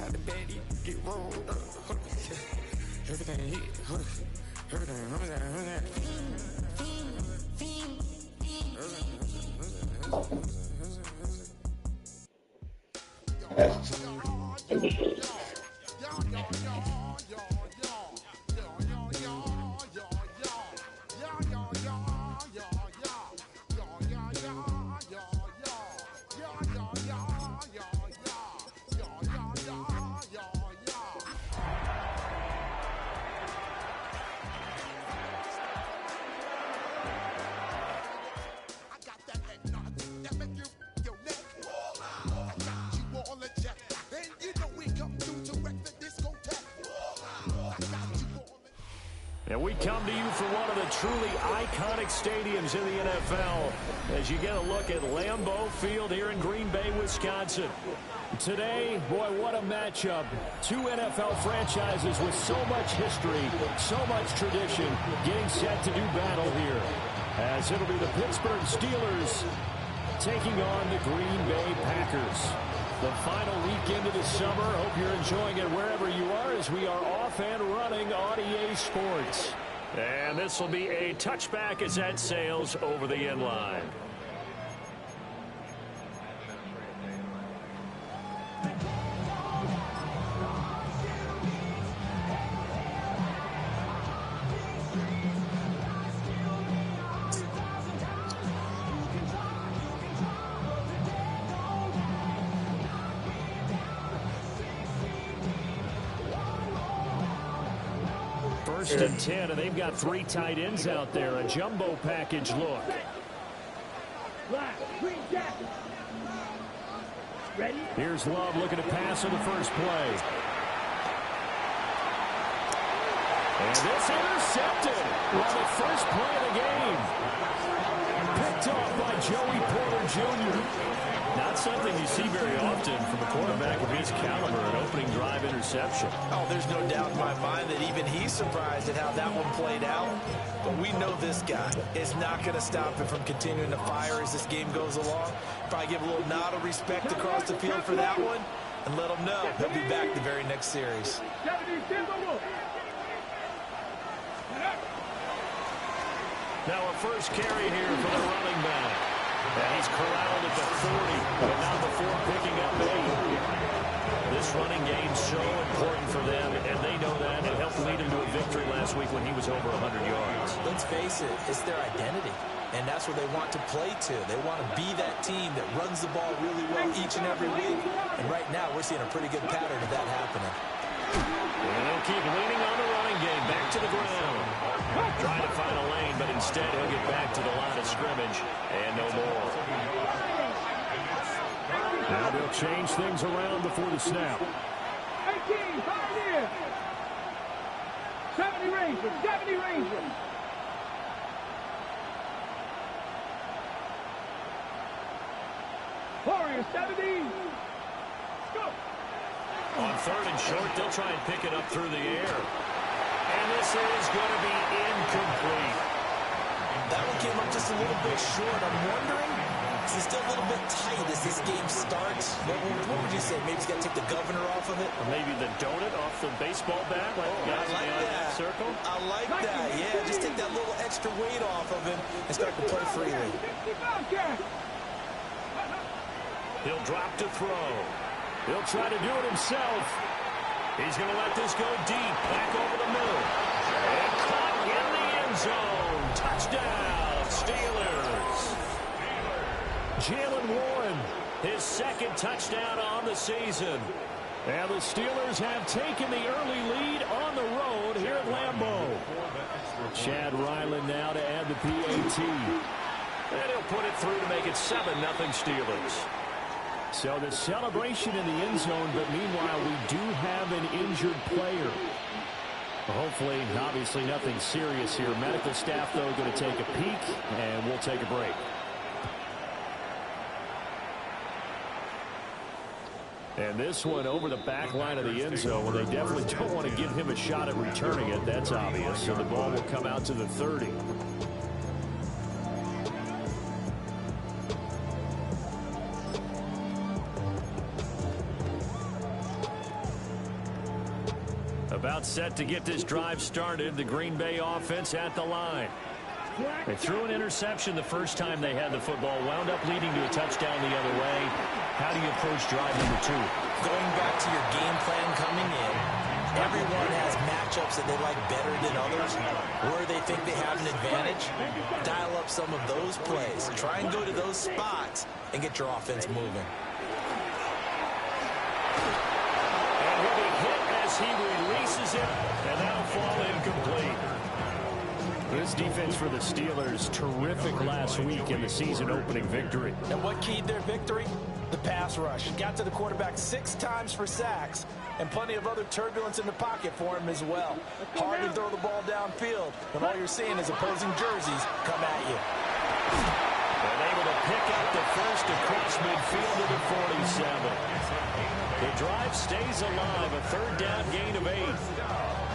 Inside the bed, he get rolled up. Everything hit, everything. And we come to you from one of the truly iconic stadiums in the NFL as you get a look at Lambeau Field here in Green Bay, Wisconsin. Today, boy, what a matchup. Two NFL franchises with so much history, so much tradition, getting set to do battle here. As it'll be the Pittsburgh Steelers taking on the Green Bay Packers. The final weekend of the summer. Hope you're enjoying it wherever you are as we are off and running on EA Sports. And this will be a touchback as that sails over the end line. First and 10, and they've got three tight ends out there. A jumbo package look. Here's Love looking to pass on the first play. And this intercepted on the first play of the game. Picked off by Joey Porter Jr. Not something you see very often from a quarterback of his caliber, an opening drive interception. Oh, there's no doubt in my mind that even he's surprised at how that one played out. But we know this guy is not going to stop him from continuing to fire as this game goes along. Probably give a little nod of respect across the field for that one and let him know he'll be back the very next series. Now a first carry here for the running back. And he's corralled at the 40, but not before picking up 8. This running game's so important for them, and they know that. It helped lead him to a victory last week when he was over 100 yards. Let's face it, it's their identity, and that's what they want to play to. They want to be that team that runs the ball really well each and every week, and right now we're seeing a pretty good pattern of that happening. And they'll keep leaning on the running game, back to the ground. Trying to find a lane, but instead he'll get back to the line of scrimmage and no more. Now they'll change things around before the snap. 18, 5 years. 70 Rangers, 70 Rangers. Warriors, 70. Go. On third and short, they'll try and pick it up through the air. And this is going to be incomplete. That one came up just a little bit short. I'm wondering, is it still a little bit tight as this game starts? What would you say? Maybe he's got to take the governor off of it? Or maybe the donut off the baseball bat, like the guys I like in the that. circle? I like that. Yeah, just take that little extra weight off of him and start to play freely. He'll drop to throw. He'll try to do it himself. He's going to let this go deep, back over the middle. And caught in the end zone. Touchdown, Steelers. Jalen Warren, his second touchdown on the season. And the Steelers have taken the early lead on the road here at Lambeau. Chad Ryland now to add the PAT. And he'll put it through to make it 7-0 Steelers. So the celebration in the end zone, but meanwhile we do have an injured player. Hopefully, obviously nothing serious here. Medical staff, though, going to take a peek, and we'll take a break. And this one over the back line of the end zone. Well, they definitely don't want to give him a shot at returning it. That's obvious. So the ball will come out to the 30. About set to get this drive started. The Green Bay offense at the line. They threw an interception the first time they had the football, wound up leading to a touchdown the other way. How do you approach drive number 2? Going back to your game plan coming in, everyone has matchups that they like better than others, where they think they have an advantage. Dial up some of those plays. Try and go to those spots and get your offense moving. And he'll be hit as he releases it, and that'll fall incomplete. This defense for the Steelers, terrific last week in the season-opening victory. And what keyed their victory? The pass rush. Got to the quarterback 6 times for sacks, and plenty of other turbulence in the pocket for him as well. Hard to throw the ball downfield when all you're seeing is opposing jerseys come at you. And able to pick up the first across midfield to the 47. The drive stays alive, a third down gain of 8.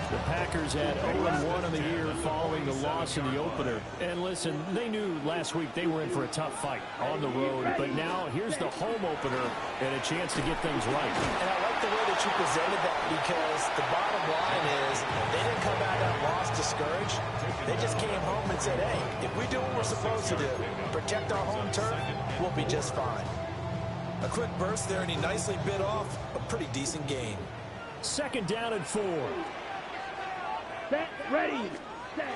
The Packers had 0-1 in the year following the loss in the opener. And listen, they knew last week they were in for a tough fight on the road. But now here's the home opener and a chance to get things right. And I like the way that you presented that, because the bottom line is they didn't come out of that loss discouraged. They just came home and said, hey, if we do what we're supposed to do, protect our home turf, we'll be just fine. A quick burst there, and he nicely bit off a pretty decent gain. Second down and 4. Set, ready, set.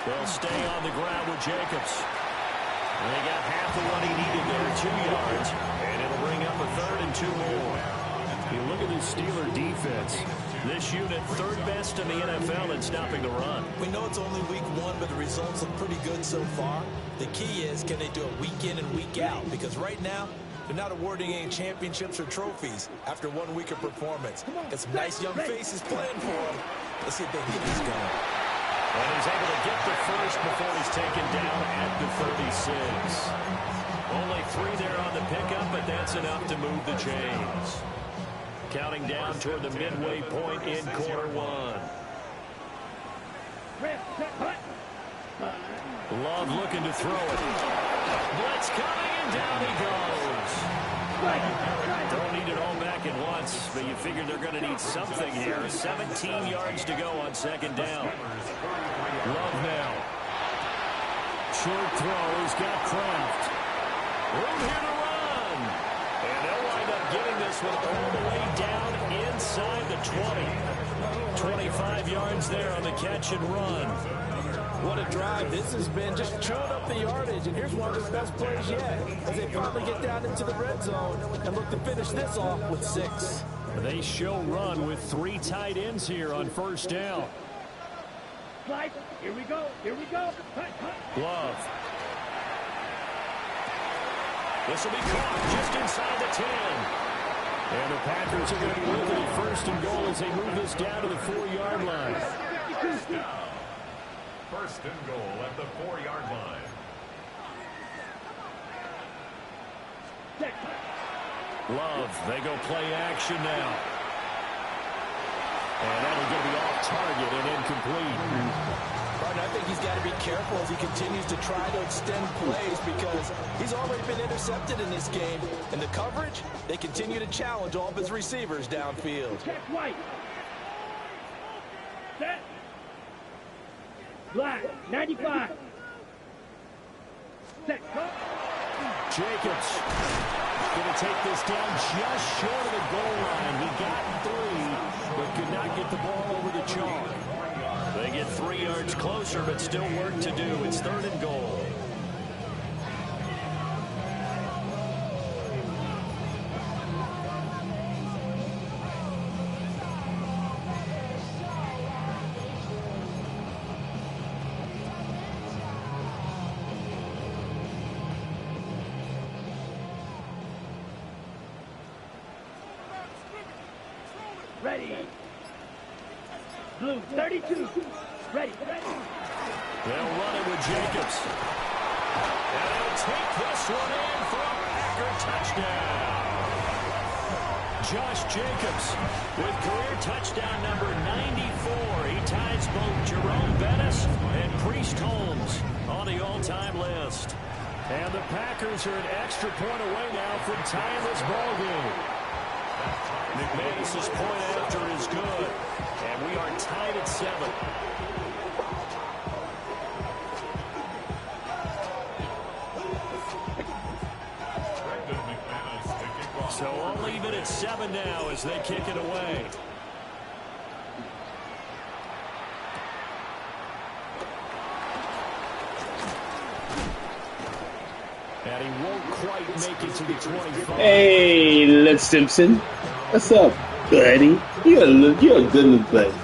They'll stay on the ground with Jacobs. And they got half of what he needed there, 2 yards. And it'll bring up a 3rd and 2 more. You look at this Steeler defense. This unit, 3rd best in the NFL in stopping the run. We know it's only week 1, but the results look pretty good so far. The key is, can they do it week in and week out? Because right now, they're not awarding any championships or trophies after 1 week of performance. Got some nice young faces playing for them. Let's see if they can get this going. And he's able to get the first before he's taken down at the 36. Only 3 there on the pickup, but that's enough to move the chains. Counting down toward the midway point in quarter 1. Love looking to throw it. Blitz coming, and down he goes. Don't need it all back at once, but you figure they're going to need something here. 17 yards to go on 2nd down. Love now. Short throw. He's got Kraft. Room here to run. And they'll wind up getting this one all the way down inside the 20. 25 yards there on the catch and run. What a drive this has been, just chewing up the yardage. And here's one of his best plays yet, as they finally get down into the red zone and look to finish this off with 6. They show run with 3 tight ends here on 1st down. Slide. Here we go. Here we go. Love. This will be caught just inside the 10. And the Packers are going to be looking at 1st and goal as they move this down to the 4-yard line. 1st and goal at the 4-yard line. Love, they go play action now. And that'll go be off target and incomplete. Martin, I think he's got to be careful as he continues to try to extend plays, because he's already been intercepted in this game. And the coverage, they continue to challenge all of his receivers downfield. Check white. Set. Black, 95. Set. Jacobs going to take this down just short of the goal line. He got 3, but could not get the ball over the chalk. They get 3 yards closer, but still work to do. It's 3rd and goal. Ready. Blue, 32. Ready. They'll run it with Jacobs. And they'll take this one in for a Packer touchdown. Josh Jacobs with career touchdown number 94. He ties both Jerome Bettis and Priest Holmes on the all-time list. And the Packers are an extra point away now from tying this ball game. McManus's point after is good. And we are tied at 7. So we'll leave it at 7 now as they kick it away. And he won't quite make it to the 25. Hey, Les Simpson. What's up, buddy? You're a good little buddy.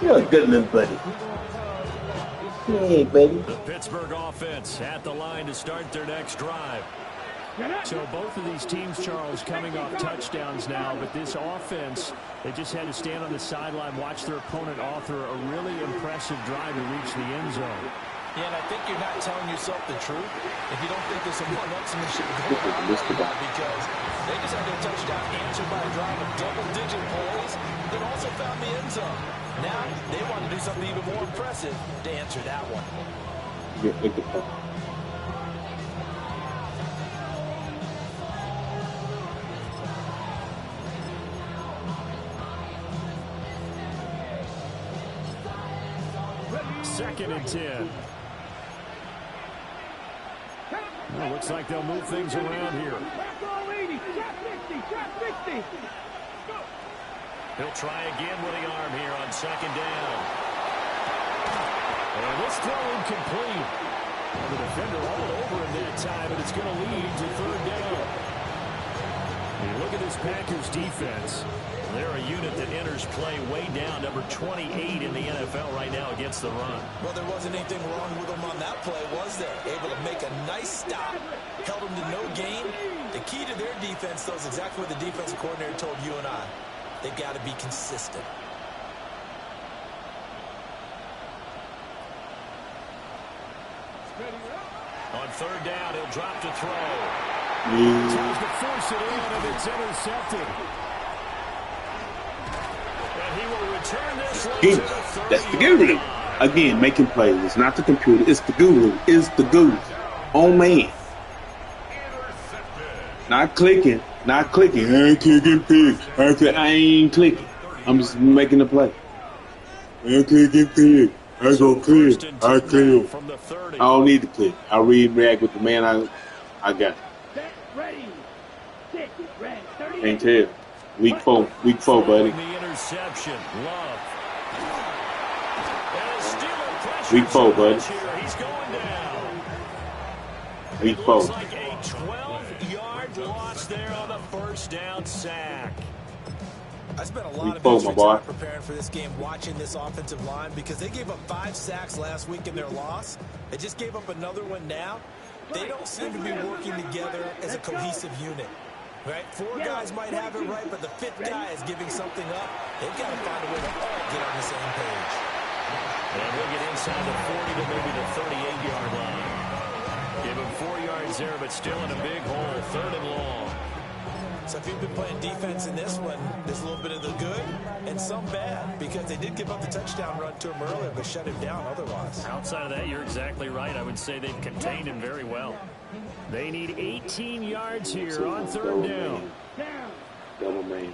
You're a good little buddy. Hey, buddy. The Pittsburgh offense at the line to start their next drive. So both of these teams, Charles, coming off touchdowns now, but this offense, they just had to stand on the sideline, watch their opponent author a really impressive drive to reach the end zone. Yeah, and I think you're not telling yourself the truth if you don't think there's some one-upsmanship going on because they just had their touchdown answered by a drive of double-digit plays that also found the end zone. Now they want to do something even more impressive to answer that one. Second and 10. Well, looks like they'll move things around here. He'll try again with the arm here on second down. And this throw incomplete. Well, the defender all over him that time, but it's going to lead to third down. And you look at this Packers defense. They're a unit that enters play way down, number 28 in the NFL right now against the run. Well, there wasn't anything wrong with them on that play, was there? Able to make a nice stop, held them to no gain. The key to their defense, though, is exactly what the defensive coordinator told you and I. They've got to be consistent. On third down, he'll drop to throw. Tries to force it in, and it's intercepted. That's the guru. Again, making plays. It's not the computer. It's the guru. It's the guru. Oh, man. Not clicking. Not clicking. I ain't clicking pigs. I ain't clicking. I'm just making the play. I ain't clicking pigs. I go clear. I clear. I don't need to click. I react with the man I got. Can't tell. Week four, buddy. Interception. Love. Week 4, buddy. He's going down. Week 4. Looks like a 12-yard loss there on the first down sack. I spent a lot of extra time preparing for this game, watching this offensive line, because they gave up 5 sacks last week in their loss. They just gave up another one now. They don't seem to be working together as a cohesive unit. Right? 4 guys might have it right, but the 5th guy is giving something up. They've got to find a way to all get on the same page. And we'll get inside the 40 to maybe the 38-yard line. Give him 4 yards there, but still in a big hole, 3rd and long. So if you've been playing defense in this one, there's a little bit of the good and some bad, because they did give up the touchdown run to him earlier, but shut him down otherwise. Outside of that, you're exactly right. I would say they've contained him very well. They need 18 yards here on 3rd down. Double man.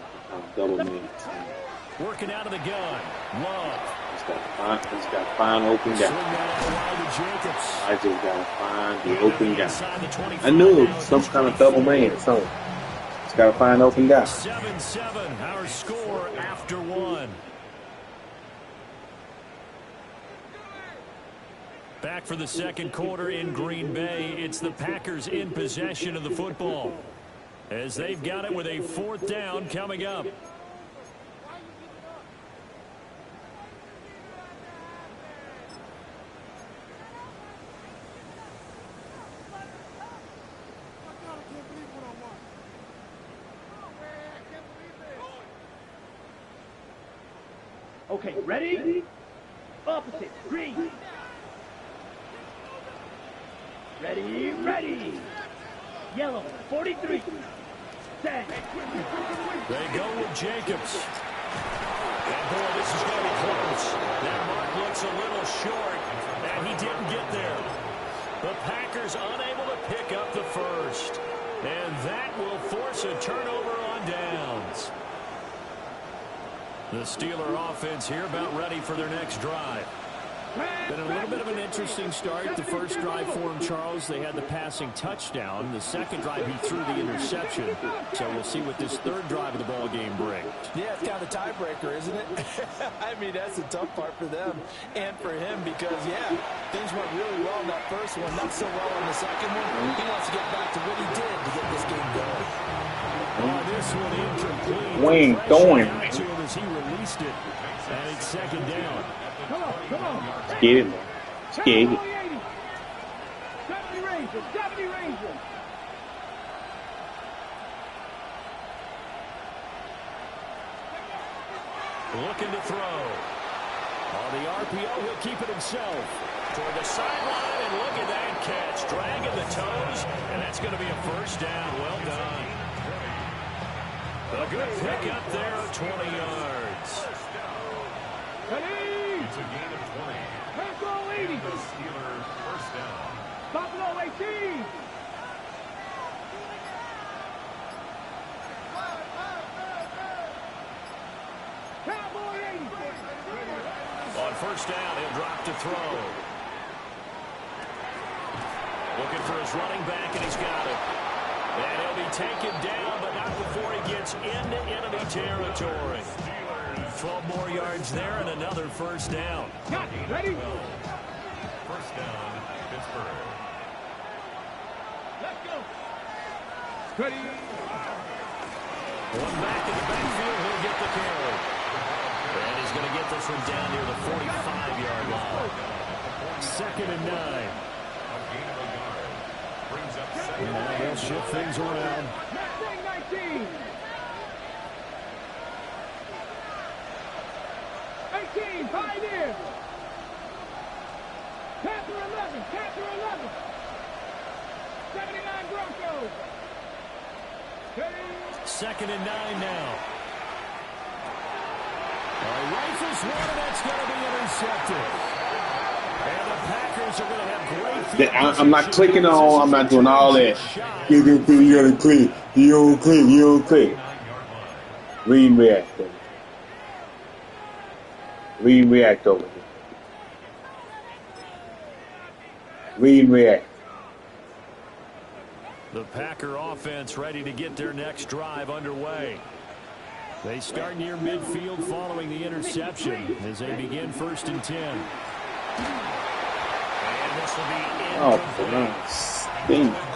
Double man. Working out of the gun. Love. He's got to find open guy. I just got to find the open guy. I knew it was some kind of double man. So he's got to find open guy. 7-7, our score after 1. Back for the second quarter in Green Bay. It's the Packers in possession of the football, as they've got it with a 4th down coming up. Okay, ready? Opposite, green. Ready, ready. Yellow, 43. Set. They go with Jacobs. And boy, this is going to be close. That mark looks a little short, and he didn't get there. The Packers unable to pick up the first. And that will force a turnover on downs. The Steeler offense here about ready for their next drive. Been a little bit of an interesting start. The first drive for him, Charles, they had the passing touchdown. The second drive, he threw the interception. So we'll see what this third drive of the ball game brings. Yeah, it's kind of a tiebreaker, isn't it? I mean, that's the tough part for them and for him because, yeah, things went really well in that first one, not so well in the second one. He wants to get back to what he did to get this game going. This one incomplete. Wayne going. As he released it, and it's second down. Come on. Get it. Get it. 70 Rangers, 70 Rangers. Looking to throw. On the RPO, he'll keep it himself. Toward the sideline, and look at that catch. Dragging the toes, and that's going to be a first down. Well done. A good pick up there, 20 yards. It's a gain of 20. Buffalo 80. The Steelers first down. Buffalo 18. Cowboy 80. On first down, he'll drop to throw. Looking for his running back, and he's got it. And he'll be taken down, but not before he gets into enemy territory. 12 more yards there and another first down. Got it. Ready? First down, Pittsburgh. Let's go. Ready? One back in the backfield, he'll get the carry. And he's going to get this one down near the 45-yard line. Second and 9. A gain of a yard. Brings up second. Now they'll shift things around. Next thing, 19. 18, Pioneers. Panther 11, Panther 11. 79 Broncos. Second and 9 now. Rifles one, and that's going to be intercepted. And the Packers are going to have great field I'm not clicking on. I'm not doing all that. You gotta click. You don't click. You don't click. Read and react. Read and react over here. Read and react. The Packer offense ready to get their next drive underway. They start near midfield following the interception as they begin first and 10. And this will be incomplete. A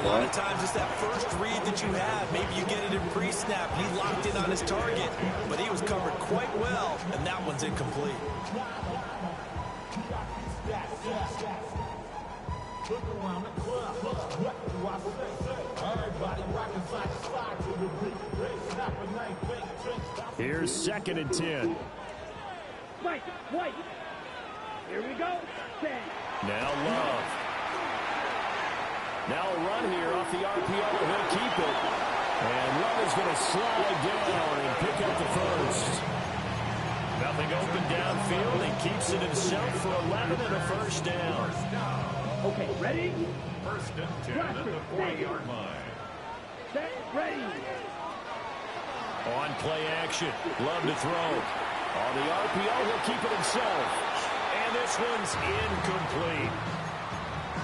lot of times it's that first read that you have. Maybe you get it in pre-snap. He locked in on his target, but he was covered quite well, and that one's incomplete. Here's second and 10. White. Here we go. Now Love. Now a run here off the RPO. He'll keep it. And Love is going to slide down and pick up the first. Nothing open downfield. He keeps it himself for 11 and a first down. Okay, ready? First and 10 at the 40-yard line. Set, ready. On play action. Love to throw. On the RPO, he'll keep it himself. And this one's incomplete.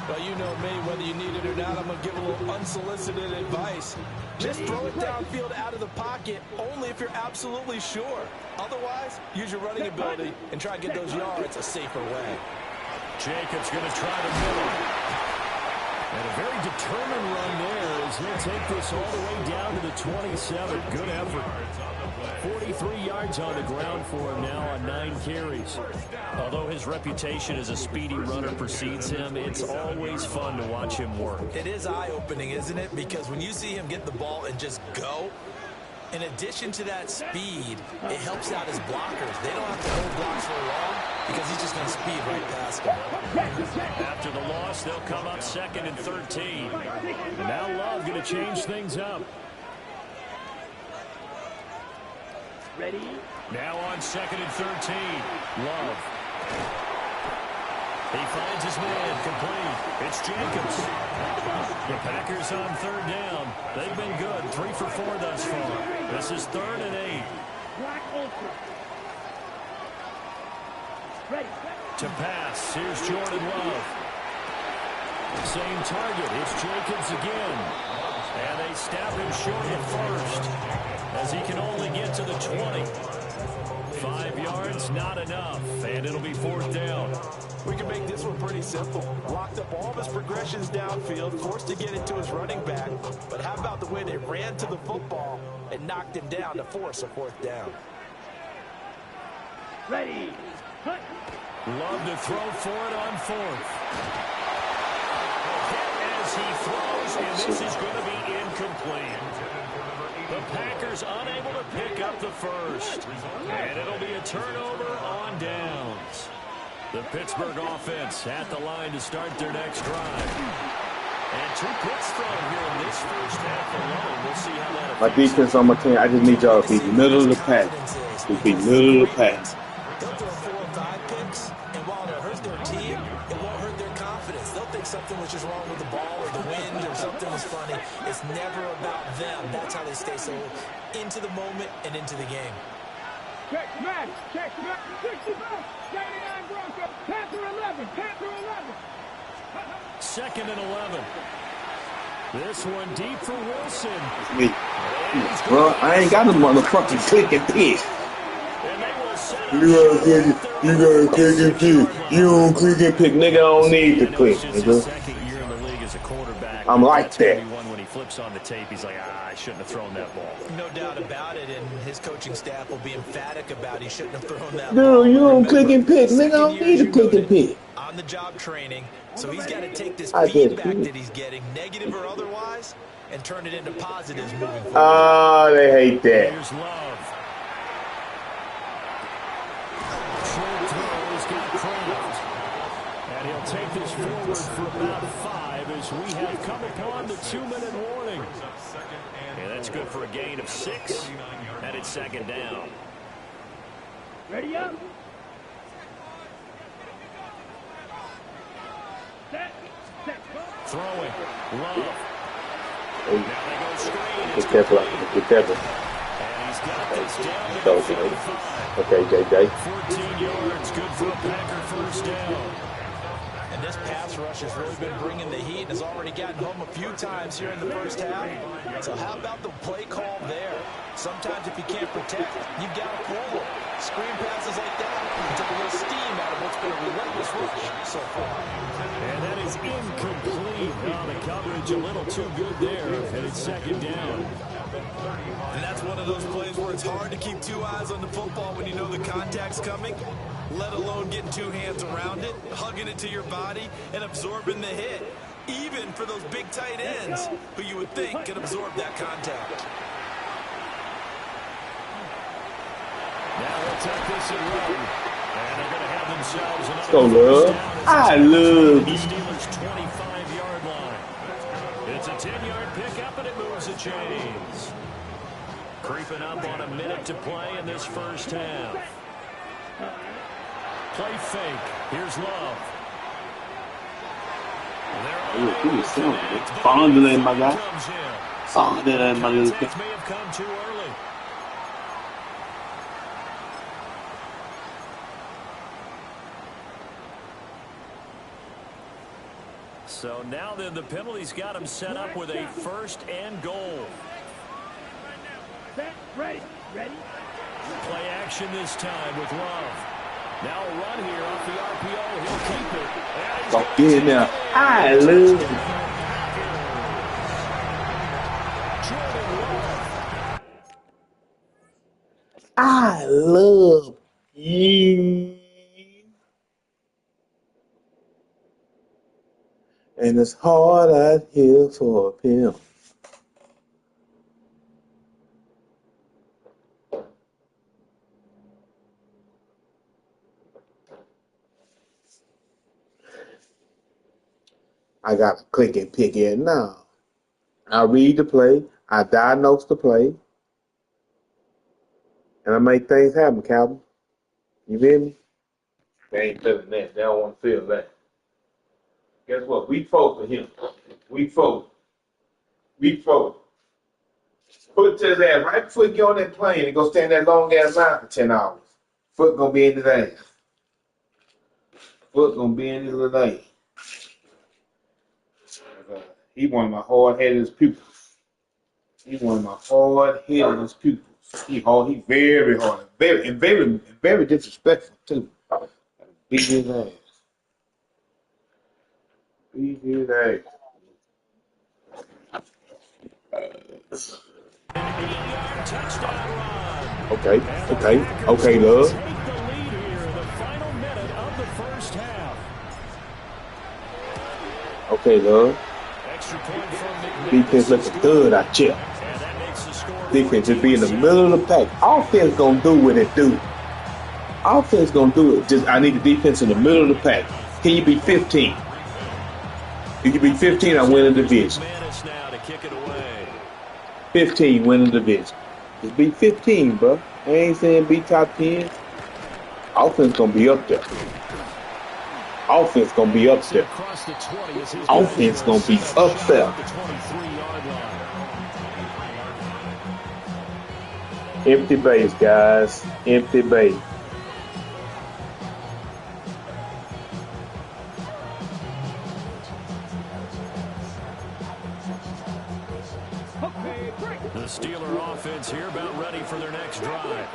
Well, you know me, whether you need it or not, I'm going to give a little unsolicited advice. Just throw it downfield out of the pocket only if you're absolutely sure. Otherwise, use your running ability and try to get those yards a safer way. Jacobs going to try to middle. And a very determined run there as he'll take this all the way down to the 27. Good effort. 43 yards on the ground for him now on 9 carries. Although his reputation as a speedy runner precedes him, it's always fun to watch him work. It is eye-opening, isn't it? Because when you see him get the ball and just go, in addition to that speed, it helps out his blockers. They don't have to hold blocks for long because he's just going to speed right past them. After the loss, they'll come up second and 13. And now Love going to change things up. Ready? Now on second and 13. Love. He finds his man, complete. It's Jacobs. The Packers on third down. They've been good, 3 for 4 thus far. This is 3rd and 8. To pass, here's Jordan Love. Same target, it's Jacobs again. And they snap him short of the first, as he can only get to the 20. 5 yards, not enough, and it'll be 4th down. We can make this one pretty simple. Locked up all of his progressions downfield, forced to get it to his running back. But how about the way they ran to the football and knocked him down to force a 4th down? Ready. Cut. Love to throw for it on 4th. As he throws, and this is going to be incomplete. The Packers unable to pick up the first. And it'll be a turnover on downs. The Pittsburgh offense at the line to start their next drive. And 2 picks thrown here in this first half alone. We'll see how that My defense on my team, I just need y'all to be middle of the pack. To be middle of the pack. They'll throw 4 or 5 picks, and while it hurts their team, it won't hurt their confidence. They'll think something was just wrong with the ball or the wind or something was funny. It's never about them. That's how they stay so into the moment and into the game. Check match. 65. 99 Broncos. Panther 11. Panther 11. 2nd and 11. This one deep for Wilson. Me. Bro, I ain't got no motherfucking click and pick. You gotta click and pick. You don't click and pick, nigga. I don't need to click, nigga. I'm like that. When he flips on the tape, he's like, I shouldn't have thrown that ball. No doubt about it, and his coaching staff will be emphatic about he shouldn't have thrown that ball. Dude, you don't click and pick, nigga. I don't need to click and pick. On the job training, so he's got to take this feedback that he's getting, negative or otherwise, and turn it into positives moving forward. Oh, they hate that. Here's Love. Short throws get Kraft. And he'll take this forward for about 5 as we have come upon the 2-minute warning. And that's good for a gain of 6. And it's 2nd down. Ready up. Throwing. Love. Hey. Now they go screen. Be careful. Be careful. And he's got this down to the 45. Okay, JJ. 14 yards. Good for a Packer first down. And this pass rush has really been bringing the heat and has already gotten home a few times here in the first half. So how about the play call there? Sometimes if you can't protect, you've got to pull. Screen passes like that take a little steam out of what's been a relentless rush so far. And that is incomplete. Oh, the coverage a little too good there. And it's 2nd down. And that's one of those plays where it's hard to keep 2 eyes on the football when you know the contact's coming, let alone getting 2 hands around it, hugging it to your body, and absorbing the hit, even for those big tight ends who you would think can absorb that contact. Now they'll take this and run. And they're going to have themselves another Go, love. I love the you. Steelers' 25-yard line. It's a 10-yard pickup, and it moves the chains. Creeping up on a minute to play in this first half. Play fake. Here's Love. Fondling, my guy. Fondling, my little May have come too early. So now then the penalty's got him set up with a 1st and goal. Set. Ready. Ready. Play action this time with Love. Now a run here off the RPO. He'll keep it. Go get in there. I love you. I love you. And it's hard out here for a pimp. I got to click and pick it now. I read the play. I diagnose the play. And I make things happen, Calvin. You feel me? They ain't feeling that. They don't want to feel that. Guess what? Week 4 for him. Week 4. Week 4. Put it to his ass right before he get on that plane and go stand that long ass line for 10 hours. Foot gonna be in his ass. Foot gonna be in his little ass. He one of my hard-headed pupils. He one of my hard-headed pupils. He very hard, very disrespectful too. Beat his ass. Beat his ass. Okay, love. Okay, love. Defense looking good out here. Defense just be in the middle of the pack. Offense gonna do what it do. Offense gonna do it. Just I need the defense in the middle of the pack. Can you be 15? If you be 15, I win the division. 15 win the division. Just be 15, bro. I ain't saying be top 10. Offense gonna be up there. Offense gonna be up there. Offense gonna be up there. Empty base, guys. Empty base. The Steeler offense here about ready for their next drive.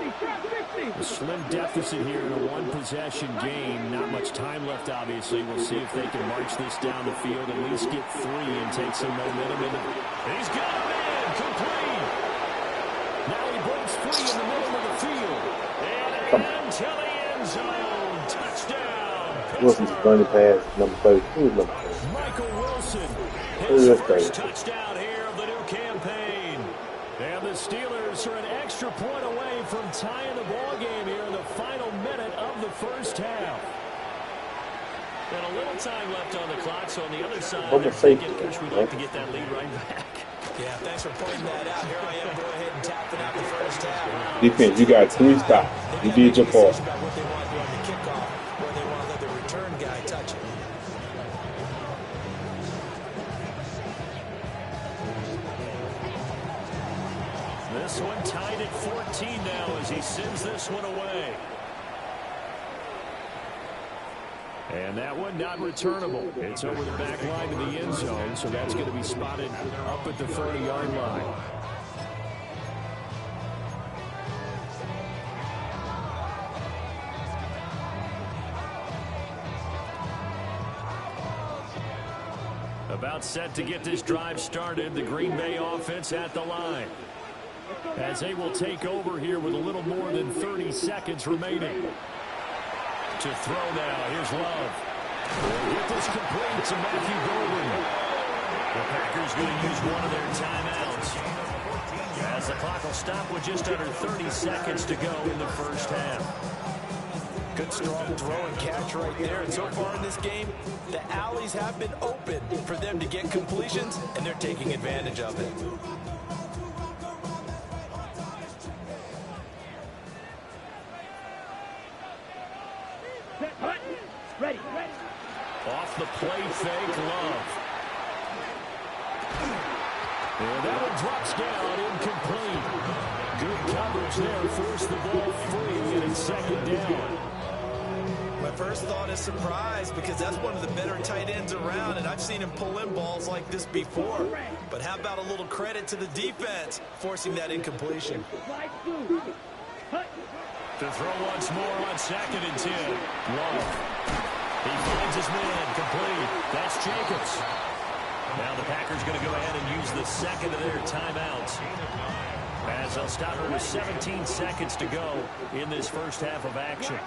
A slim deficit here in a one-possession game. Not much time left, obviously. We'll see if they can march this down the field, at least get 3 and take some momentum in. He's got him in. Complete. Now he breaks free in the middle of the field. And into the end zone. Touchdown. Wilson's running pass number 30. Who's number 30? Michael Wilson. Who's His this first guy? touchdown here of the new campaign. And the Steelers are an extra point away from tying the ball game here in the final minute of the first half. And a little time left on the clock, so on the other side, we'd like to get that lead right back. Yeah, thanks for pointing that out. Here I am, go ahead and tapping out the first half. Defense, you got 3 stops. You did your part. About what they want to do on the kickoff, or they want to let the return guy touch it. This one tied at 14 now as he sends this one away. And that one not returnable. It's over the back line to the end zone, so that's going to be spotted up at the 30-yard line. About set to get this drive started, the Green Bay offense at the line. As they will take over here with a little more than 30 seconds remaining. To throw now, here's Love. We'll get this complete to Matthew Golden. The Packers going to use one of their timeouts. As the clock will stop with just under 30 seconds to go in the first half. Good strong throw and catch right there. And so far in this game, the alleys have been open for them to get completions, and they're taking advantage of it. Ready. Off the play fake, Love. And that one drops down, incomplete. Good coverage there, forced the ball free, and it's second down. My first thought is surprise, because that's one of the better tight ends around, and I've seen him pull in balls like this before. But how about a little credit to the defense forcing that incompletion? To throw once more on 2nd and 10. Love. He finds his man, complete. That's Jacobs. Now the Packers going to go ahead and use the second of their timeouts, as they'll stop it with 17 seconds to go in this first half of action.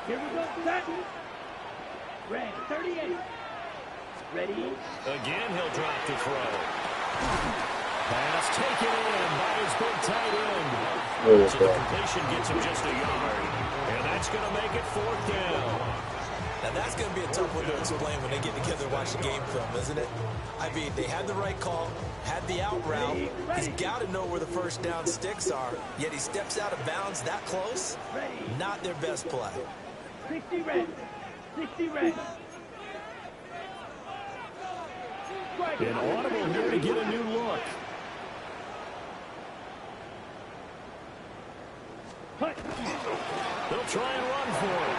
Here we go, set. Ready, 38. Ready. Again, he'll drop the throw. Pass taken in by his big tight end. So the completion gets him just a yard. And that's going to make it 4th down. Now that's going to be a tough one to explain when they get together and watch the game film, isn't it? I mean, they had the right call, had the out route. He's got to know where the first down sticks are, yet he steps out of bounds that close. Not their best play. 60 red. 60 red. An audible here to get a new look. They'll try and run for it.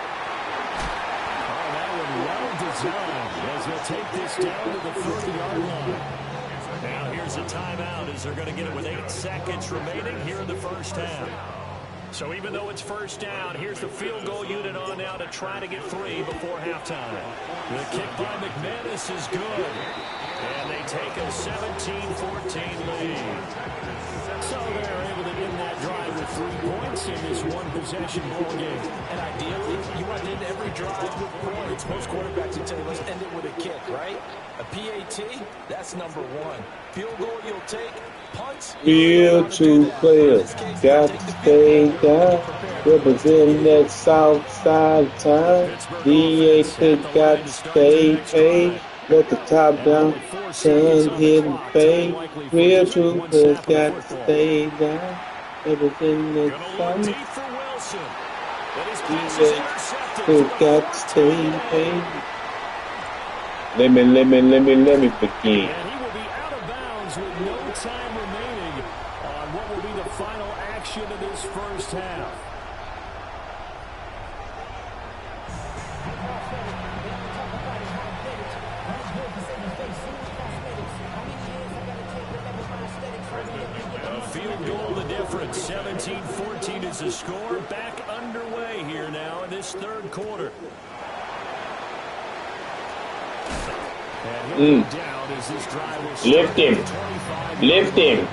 Oh, that one well designed as they'll take this down to the 30-yard line. Now here's a timeout as they're going to get it with 8 seconds remaining here in the first half. So even though it's first down, here's the field goal unit on now to try to get 3 before halftime. The kick by McManus is good. And they take a 17-14 lead. So they're able to end that drive with 3 points in this one-possession ball game. And ideally, you want to end every drive with points. Most quarterbacks would tell you, let's end it with a kick, right? A PAT, that's number 1. Field goal you'll take. Punts. Field to players. Got to stay down. Representing that south side town. DA could got to stay paid. Let the top down. Sun hitting fade. Real troopers got to stay down. Representing that south. DA could got to stay paid. Let me begin. And he will be out of bounds with no time remaining on what will be the final action of this first half. A field goal the difference. 17-14 is the score. Back underway here now in this third quarter. Down as this drive will Lift him. Lift him.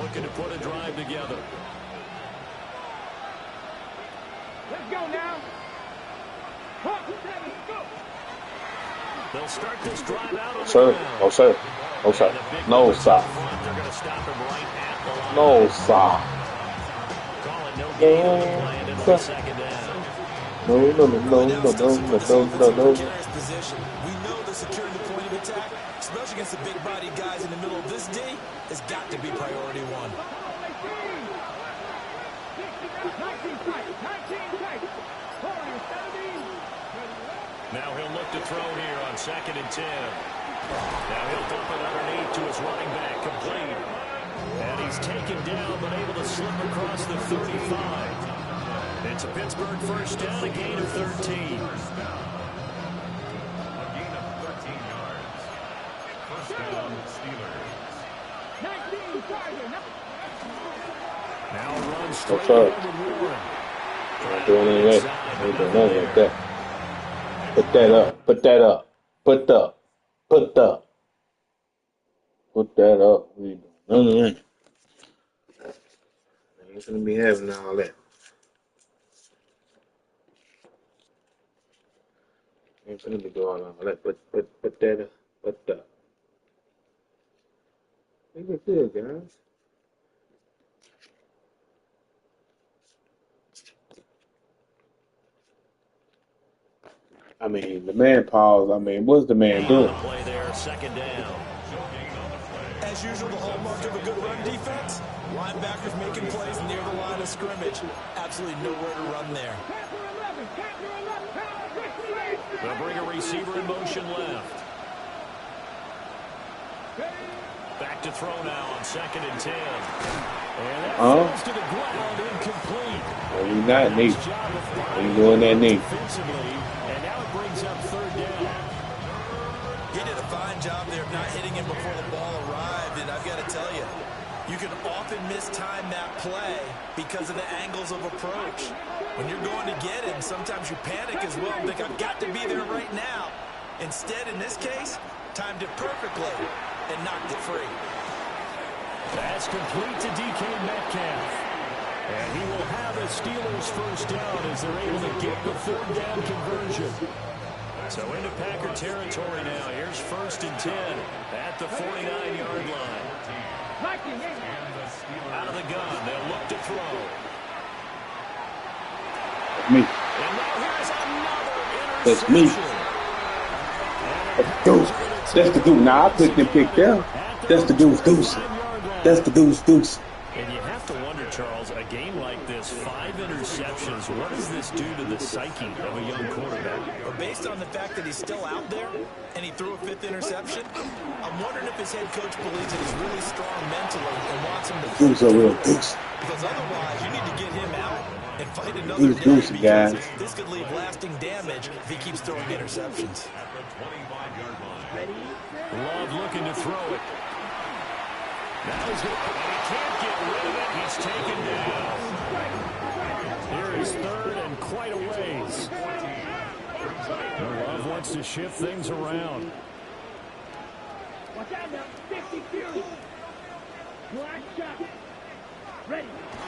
Looking to put a drive together. Let's go now. They'll start this drive out on the Sir. ground. Oh, sir. Oh, sir. No, sir. They're going to stop him right at the line. No, sir. Call it no gain on the play into the second down. No. We know that securing the point of attack, especially against the big-bodied guys in the middle of this D, has got to be priority 1. Now he'll look to throw here on 2nd and 10. Now he'll dump it underneath to his running back, complete. And he's taken down, but able to slip across the 35. It's a Pittsburgh first down, a gain of 13. A gain of 13 yards. First down, Steelers. Now run straight What's up? over Warren. Not doing anything. Ain't doing nothing like that. Put that up. Put that up. Put up. Put up. Put that up. We ain't doing nothing. Ain't gonna be having all that. Ain't gonna be doing all that. Put that up. Put up. Think it's good, guys. I mean, the man paused. I mean, what's the man doing? Play there, 2nd down. As usual, the hallmark of a good run defense, linebackers making plays near the line of scrimmage. Absolutely nowhere to run there. They'll bring a receiver in motion left. Back to throw now on 2nd and 10. And that falls to the ground, incomplete. Well, you not neat. You doing that neat. Defensively, and now it brings up 3rd down. He did a fine job there of not hitting him before the ball arrived, and I've got to tell you, you can often mistime that play because of the angles of approach. When you're going to get him, sometimes you panic as well and think, I've got to be there right now. Instead, in this case, timed it perfectly and knocked it free. That's complete to DK Metcalf. And he will have a Steelers first down as they're able to get the 3rd down conversion. So into Packer territory now. Here's 1st and 10 at the 49-yard line. Out of the gun, they'll look to throw. Me. And now here's another That's me. interception. That's the goose. Nah, I picked and picked down. That's the goose. That's the goose. And you have to wonder, Charles, a game like this, 5 interceptions is, what does this do to the psyche of a young quarterback? Well, based on the fact that he's still out there and he threw a 5th interception, I'm wondering if his head coach believes that he's really strong mentally and wants him to He was a real goose. because otherwise you need to get him out and fight He another was day goose, because guys. this could leave lasting damage if he keeps throwing interceptions. Love looking to throw it. Now he's going to, and he can't get rid of it. He's taken down. Here is 3rd and quite a ways. Love wants to shift things around. Watch out now. 52. Black shot. Ready.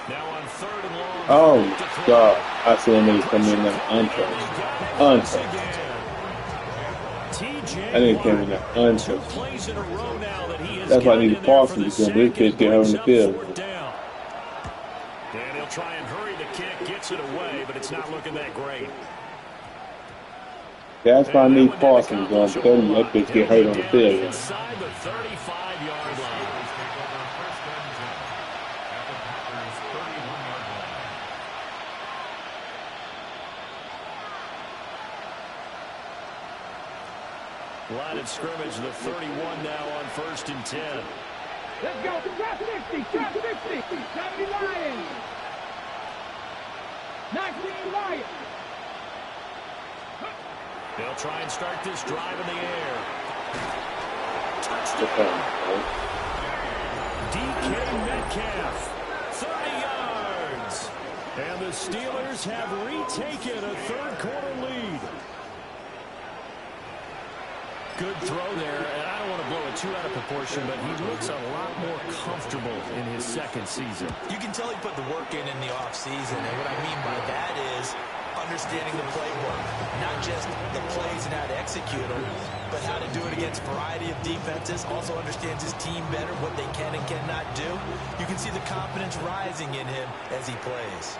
Now on 3rd and long. Oh, God. I see a nigga come in there untouched. Untouched. I didn't come in there untouched. That's why I need to pause him because this bitch get hurt in the field. And he'll try and hurry the kick, gets it away, but it's not looking that great. That's why I need to pause him because I'm telling you, that bitch get hurt on the field. Inside the 35-yard line. Line of scrimmage, the 31 now on 1st and 10. Let's go. Trap 60. Trap 60. 70 Lions. 19 Lions. They'll try and start this drive in the air. Touchdown. DK Metcalf, 30 yards. And the Steelers have retaken a 3rd quarter lead. Good throw there, and I don't want to blow it too out of proportion, but he looks a lot more comfortable in his 2nd season. You can tell he put the work in the offseason, and what I mean by that is understanding the playbook, not just the plays and how to execute them, but how to do it against a variety of defenses. Also understands his team better, what they can and cannot do. You can see the confidence rising in him as he plays.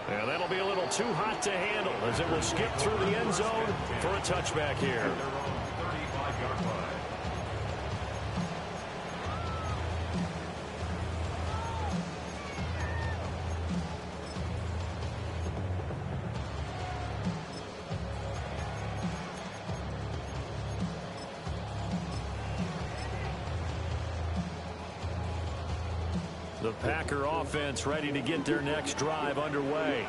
And that'll be a little too hot to handle as it will skip through the end zone for a touchback here. The Packer offense ready to get their next drive underway.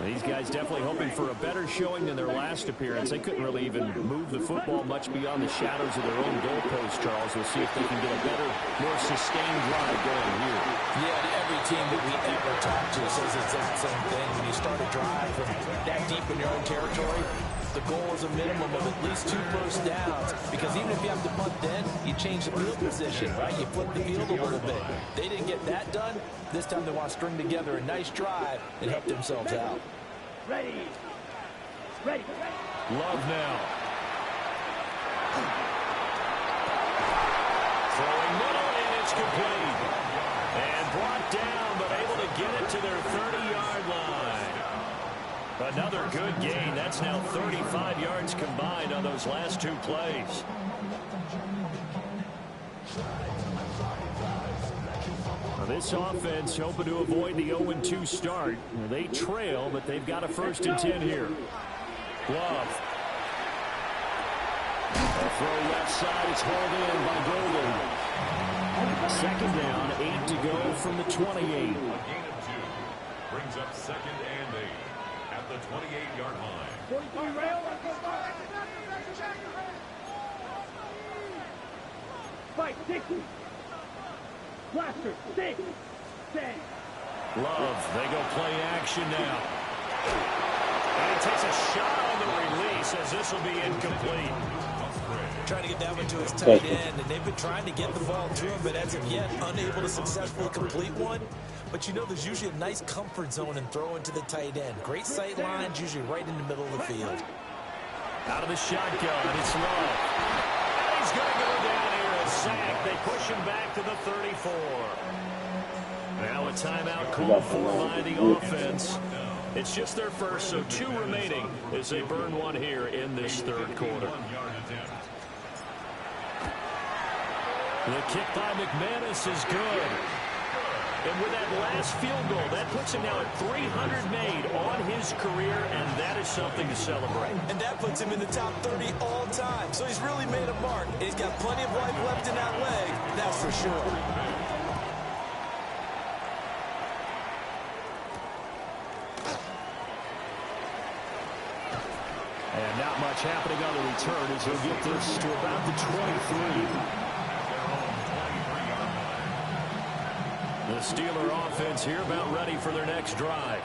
These guys definitely hoping for a better showing than their last appearance. They couldn't really even move the football much beyond the shadows of their own goalpost, Charles. We'll see if they can get a better, more sustained drive going here. Yeah, every team that we ever talk to says it's the same thing. When you start a drive from that deep in your own territory, the goal is a minimum of at least 2 first downs, because even if you have to punt then, you change the field position, right? You flip the field a little bit. They didn't get that done. This time they want to string together a nice drive and help themselves out. Ready. Ready. Love now. Throwing middle, and it's complete. And brought down, but able to get it to their 30-yard line. Another good gain. That's now 35 yards combined on those last 2 plays. Now this offense hoping to avoid the 0-2 start. They trail, but they've got a 1st and 10 here. Love. A throw left side. It's hauled in by Golden. 2nd down, 8 to go from the 28. A gain of 2 brings up 2nd and 8 at the 28-yard line. 43 rail. Fight 60. Blaster 6. 10. Love, they go play action now. And he takes a shot on the release as this will be incomplete. Trying to get that one to his tight end, and they've been trying to get the ball to him, but as of yet, unable to successfully complete one. But you know there's usually a nice comfort zone in throwing to the tight end. Great sight lines, usually right in the middle of the field. Out of the shotgun, it's Love. And he's going to go down here, a sack. They push him back to the 34. Now a timeout called for by the offense. It's just their first, so 2 remaining as they burn one here in this 3rd quarter. The kick by McManus is good. And with that last field goal, that puts him now at 300 made on his career, and that is something to celebrate. And that puts him in the top 30 all time. So he's really made a mark. And he's got plenty of life left in that leg, that's for sure. And not much happening on the return as he'll get this to about the 23. The Steeler offense here about ready for their next drive.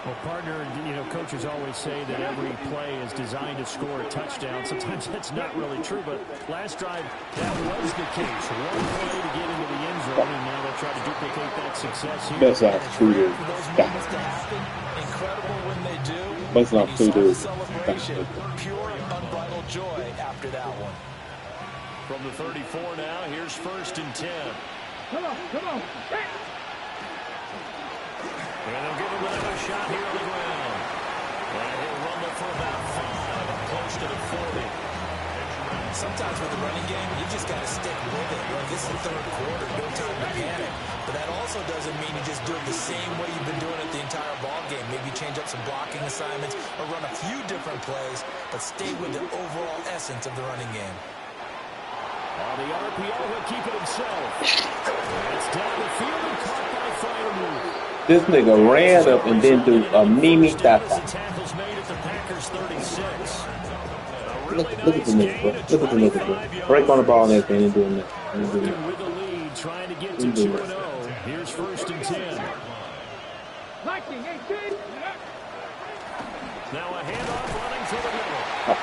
Well, partner, you know, coaches always say that every play is designed to score a touchdown. Sometimes that's not really true, but last drive, that was the case. One play to get into the end zone, and now they'll try to duplicate that success here. That's not true. Incredible when they do. That's not true. Celebration, pure, unbridled joy after that one. From the 34 now, here's 1st and 10. Come on, come on. And they'll give him another shot here on the ground. And he'll rumble for about 5, close to the 40. Sometimes with the running game, you just got to stick with it. Well, this is the third quarter, no time to panic. But that also doesn't mean you just do it the same way you've been doing it the entire ball game. Maybe change up some blocking assignments or run a few different plays, but stay with the overall essence of the running game. On the RPO, he'll keep it himself. It's down the field and caught by Firemove. This nigga ran up and then do a Mimi Tata. Tackles made at the Packers 36. Look at the nigga, bro. Look at the nigga, bro. Break on the ball and everything and doing that. With the lead, trying to get to 2-0. Here's 1st and 10. Liking 18. Now a handoff running for the middle.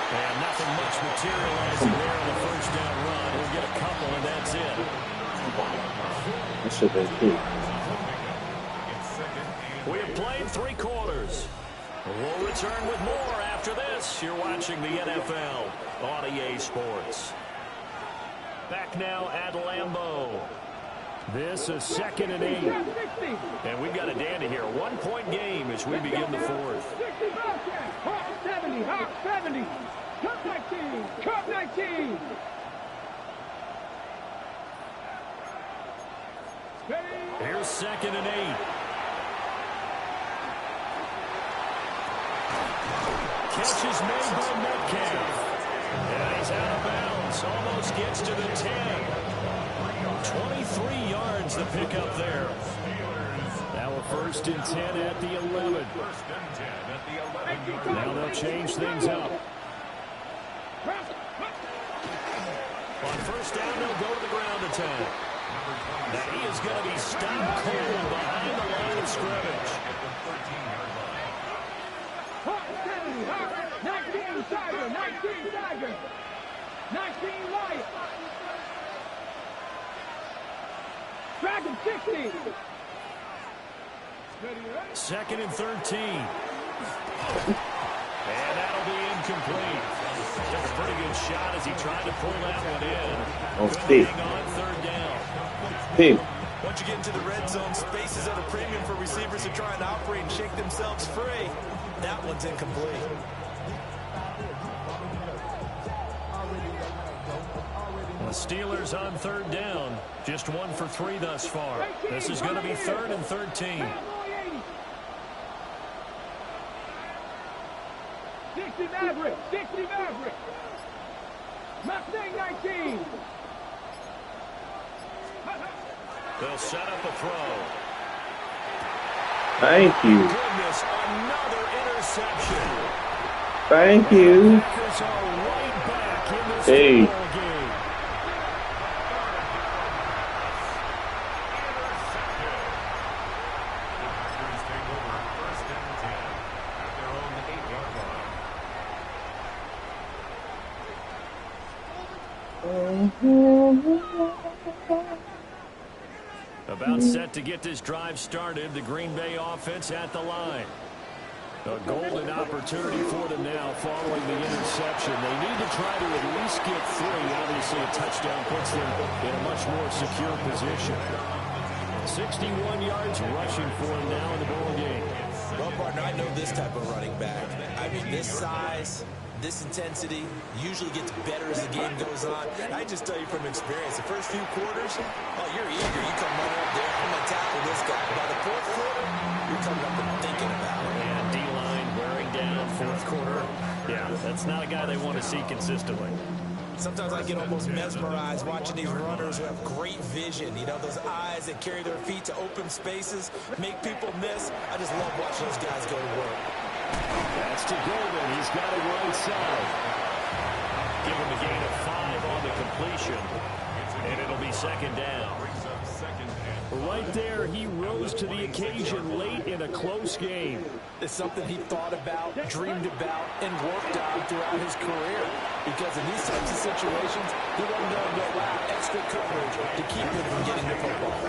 And nothing much materializing there on the 1st down run. He'll get a couple, and that's it. That shit was cool. We have played 3 quarters. We'll return with more after this. You're watching the NFL on EA Sports. Back now at Lambeau. This is 2nd and 8. And we've got a dandy here. 1-point game as we begin the 4th. 70, 70. Cup 19, Cup 19. Here's 2nd and 8. Catch is made by Metcalf. And he's out of bounds. Almost gets to the 10. 23 yards the pickup there. Now a 1st and 10 at the 11. Now they'll change things up. On 1st down, they'll go to the ground attack. Now he is going to be stopped cold behind the line of scrimmage. 19 Tiger, 19 Tiger, 19 Lion. Dragon 60. 2nd and 13. And that'll be incomplete. Took a pretty good shot as he tried to pull that one in. Oh, Steve. On 3rd down. Steve. Once you get into the red zone, space is at a premium for receivers who try and operate and shake themselves free. That one's incomplete. The Steelers on 3rd down. Just 1 for 3 thus far. This is going to be 3rd and 13. 60 Maverick, 60 Maverick. Mustang 19. They'll set up a throw. Thank you. Goodness, another interception. Thank you. Packers are right back in this Hey. football game. About set to get this drive started. The Green Bay offense at the line. A golden opportunity for them now following the interception. They need to try to at least get 3. Obviously, a touchdown puts them in a much more secure position. 61 yards rushing for him now in the ball game. Well, partner, I know this type of running back. I mean, this size, This intensity usually gets better as the game goes on. I just tell you from experience, the first few quarters, oh, you're eager. You come running up there, I'm going to tackle this guy. By the fourth quarter, you're coming up and thinking about it. And D-line wearing down fourth quarter. Yeah, that's not a guy they want to see consistently. Sometimes I get almost mesmerized watching these runners who have great vision. You know, those eyes that carry their feet to open spaces, make people miss. I just love watching those guys go to work. That's to Golden. He's got it right side. Give him a gain of 5 on the completion. And it'll be second down. Right there, he rose to the occasion late in a close game. It's something he thought about, dreamed about, and worked on throughout his career. Because in these types of situations, he wasn't going to go out extra coverage to keep him from getting the football.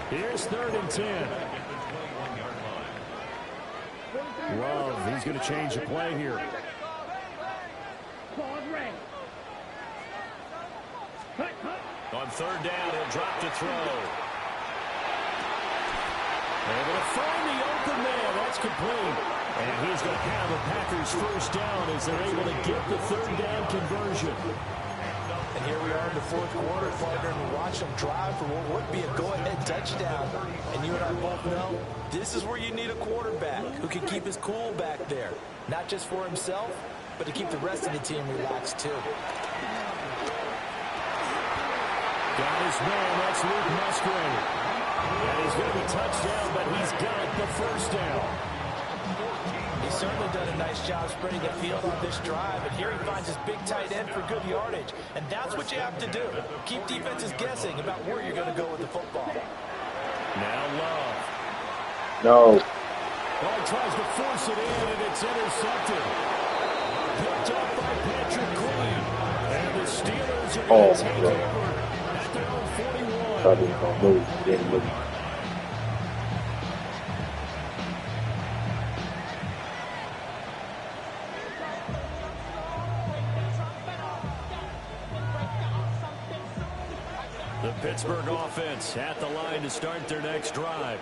Here's 3rd and 10. Love, he's going to change the play here. On 3rd down, he'll drop to throw. They're going to find the open man. That's complete. And he's going to have a Packers first down as they're able to get the 3rd down conversion. And here we are in the fourth quarter, partner, and we watch them drive for what would be a go-ahead touchdown. And you and I both know this is where you need a quarterback who can keep his cool back there. Not just for himself, but to keep the rest of the team relaxed too. Got his man, that's Luke Musgrave. And he's going to be touchdown, but he's got the first down. He's certainly done a nice job spreading the field on this drive, and here he finds his big tight end for good yardage. And that's what you have to do. Keep defenses guessing about where you're going to go with the football. Now Love. No. Well, he tries to force it in, and it's intercepted. Picked up by Patrick Queen. And the Steelers are going to take over at their own 41. Thought he was going to move. He didn't move. The Pittsburgh offense at the line to start their next drive.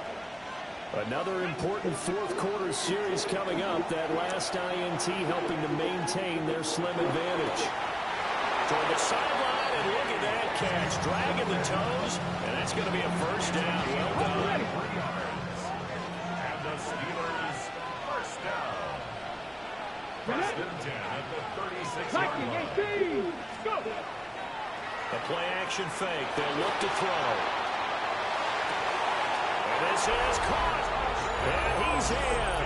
Another important fourth quarter series coming up. That last INT helping to maintain their slim advantage. Toward the sideline, and look at that catch. Dragging the toes, and that's going to be a first down. Well done. And the Steelers first down. First and 10 at the 36-yard line. The play-action fake. They'll look to throw. And this is caught. And he's in.